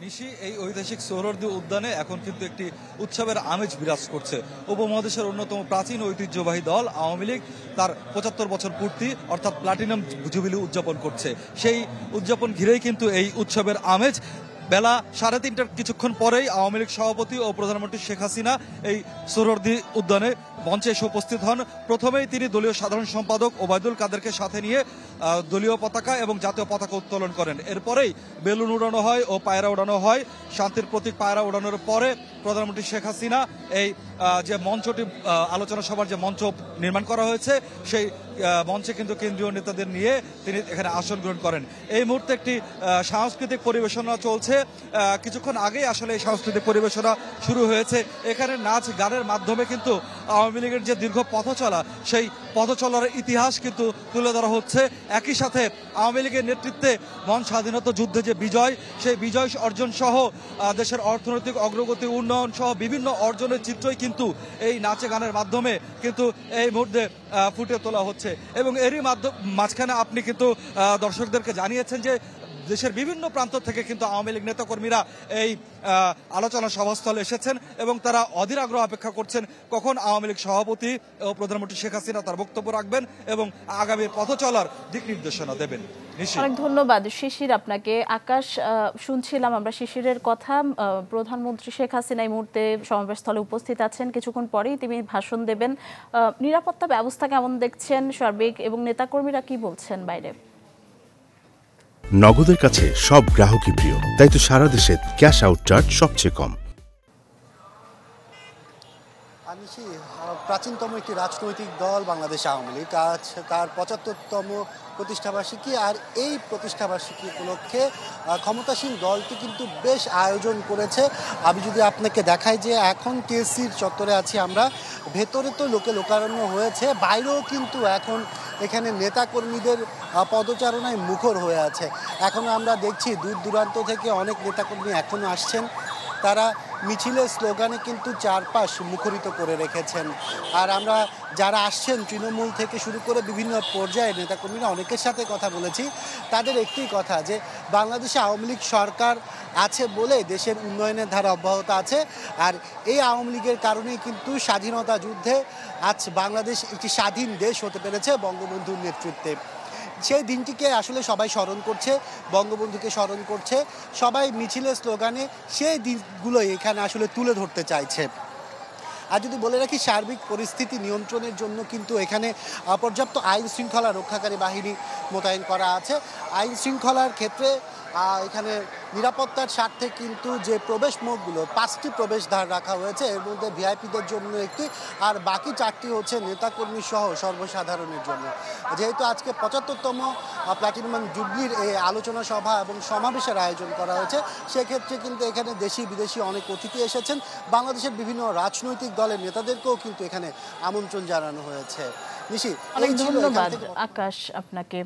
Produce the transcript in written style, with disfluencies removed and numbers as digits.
নিশি এই ঐতিহাসিক সোহরাওয়ার্দী উদ্যানে এখন কিন্তু একটি উৎসবের আমেজ বিরাজ করছে। উপমহাদেশের অন্যতম প্রাচীন ঐতিহ্যবাহী দল আওয়ামী লীগ তার ৭৫ বছর পূর্তি অর্থাৎ প্লাটিনাম জুবিলি উদযাপন করছে। সেই উদযাপন ঘিরেই কিন্তু এই উৎসবের আমেজ। বেলা ৩:৩০টার কিছুক্ষণ পরেই আওয়ামী লীগ সভাপতি ও প্রধানমন্ত্রী শেখ হাসিনা এই সোহরাওয়ার্দী উদ্যানে মঞ্চে এসে উপস্থিত হন। প্রথমেই তিনি দলীয় সাধারণ সম্পাদক ওবায়দুল কাদেরকে সাথে নিয়ে দলীয় পতাকা এবং জাতীয় পতাকা উত্তোলন করেন। এরপরেই বেলুন উড়ানো হয় ও পায়রা উড়ানো হয়। শান্তির প্রতীক পায়রা উড়ানোর পরে প্রধানমন্ত্রী শেখ হাসিনা এই যে মঞ্চটি আলোচনা সভার যে মঞ্চ নির্মাণ করা হয়েছে সেই মঞ্চে কিন্তু কেন্দ্রীয় নেতাদের নিয়ে তিনি এখানে আসন গ্রহণ করেন। এই মুহূর্তে একটি সাংস্কৃতিক পরিবেশনা চলছে। কিছুক্ষণ আগেই আসলে এই সাংস্কৃতিক পরিবেশনা শুরু হয়েছে। এখানে নাচ গানের মাধ্যমে কিন্তু আওয়ামী লীগের যে দীর্ঘ পথ চলা সেই পথ চলার ইতিহাস কিন্তু তুলে ধরা হচ্ছে। একই সাথে আওয়ামী লীগের নেতৃত্বে মহান স্বাধীনতা যুদ্ধে যে বিজয় সেই বিজয় অর্জন সহ দেশের অর্থনৈতিক অগ্রগতি উন্নয়ন সহ বিভিন্ন অর্জনের চিত্রই কিন্তু এই নাচে গানের মাধ্যমে কিন্তু এই মুহূর্তে ফুটে তোলা হচ্ছে। এবং এরই মাঝখানে আপনি কিন্তু দর্শকদেরকে জানিয়েছেন যে দেশের বিভিন্ন প্রান্ত থেকে কিন্তু আওয়ামী লীগ নেতাকর্মীরা এই আলোচনা সভাস্থলে এসেছেন এবং তারা অধীর আগ্রহ অপেক্ষা করছেন কখন আওয়ামী লীগ সভাপতি ও প্রধানমন্ত্রী শেখ হাসিনা তার বক্তব্য রাখবেন এবং আগামী পথ চলার দিক নির্দেশনা দেবেন। অনেক ধন্যবাদ শিশির আপনাকে। আকাশ, শুনছিলাম আমরা শিশিরের কথা। প্রধানমন্ত্রী শেখ হাসিনা এই মুহূর্তে সমাবেশস্থলে উপস্থিত আছেন, কিছুক্ষণ পরেই তিনি ভাষণ দেবেন। নিরাপত্তা ব্যবস্থা কেমন দেখছেন সার্বিক, এবং নেতাকর্মীরা কি বলছেন বাইরে? নগদের কাছে সব গ্রাহকই প্রিয়, তাই তো সারা দেশে ক্যাশ আউট চার্জ সবচেয়ে কম। প্রাচীনতম একটি রাজনৈতিক দল বাংলাদেশ আওয়ামী লীগ আজ তার ৭৫তম প্রতিষ্ঠাবার্ষিকী, আর এই প্রতিষ্ঠাবার্ষিকী উপলক্ষে ক্ষমতাসীন দলটি কিন্তু বেশ আয়োজন করেছে। আমি যদি আপনাকে দেখাই যে এখন টিএসসির চত্বরে আছি আমরা, ভেতরে তো লোকে লোকারণ্য হয়েছে, বাইরেও কিন্তু এখন এখানে নেতাকর্মীদের পদচারণায় মুখর হয়ে আছে। এখনও আমরা দেখছি দূর দূরান্ত থেকে অনেক নেতাকর্মী এখনও আসছেন, তারা মিছিলের স্লোগানে কিন্তু চারপাশ মুখরিত করে রেখেছেন। আর আমরা যারা আসছেন তৃণমূল থেকে শুরু করে বিভিন্ন পর্যায়ে নেতাকর্মীরা অনেকের সাথে কথা বলেছি, তাদের একটি কথা যে বাংলাদেশে আওয়ামী লীগ সরকার আছে বলে দেশের উন্নয়নের ধারা অব্যাহত আছে, আর এই আওয়ামী লীগের কারণেই কিন্তু স্বাধীনতা যুদ্ধে আজ বাংলাদেশ একটি স্বাধীন দেশ হতে পেরেছে বঙ্গবন্ধুর নেতৃত্বে। সেই দিনটিকে আসলে সবাই স্মরণ করছে, বঙ্গবন্ধুকে স্মরণ করছে, সবাই মিছিলের স্লোগানে সেই দিনগুলোই এখানে আসলে তুলে ধরতে চাইছে। আর যদি বলে রাখি, সার্বিক পরিস্থিতি নিয়ন্ত্রণের জন্য কিন্তু এখানে পর্যাপ্ত আইন শৃঙ্খলা রক্ষাকারী বাহিনী মোতায়েন করা আছে। আইন শৃঙ্খলার ক্ষেত্রে এখানে নিরাপত্তার স্বার্থে কিন্তু যে প্রবেশ মুখগুলো ৫টি প্রবেশদ্বার রাখা হয়েছে, এর মধ্যে ভিআইপিদের জন্য একটি, আর বাকি ৪টি হচ্ছে নেতাকর্মী সহ সর্বসাধারণের জন্য। যেহেতু আজকে ৭৫তম প্লাটিনাম জুবলির এই আলোচনা সভা এবং সমাবেশের আয়োজন করা হয়েছে, সেক্ষেত্রে কিন্তু এখানে দেশি বিদেশি অনেক অতিথি এসেছেন। বাংলাদেশের বিভিন্ন রাজনৈতিক দলের নেতাদেরকেও কিন্তু এখানে আমন্ত্রণ জানানো হয়েছে। নিশি, অনেক ধন্যবাদ আকাশ আপনাকে।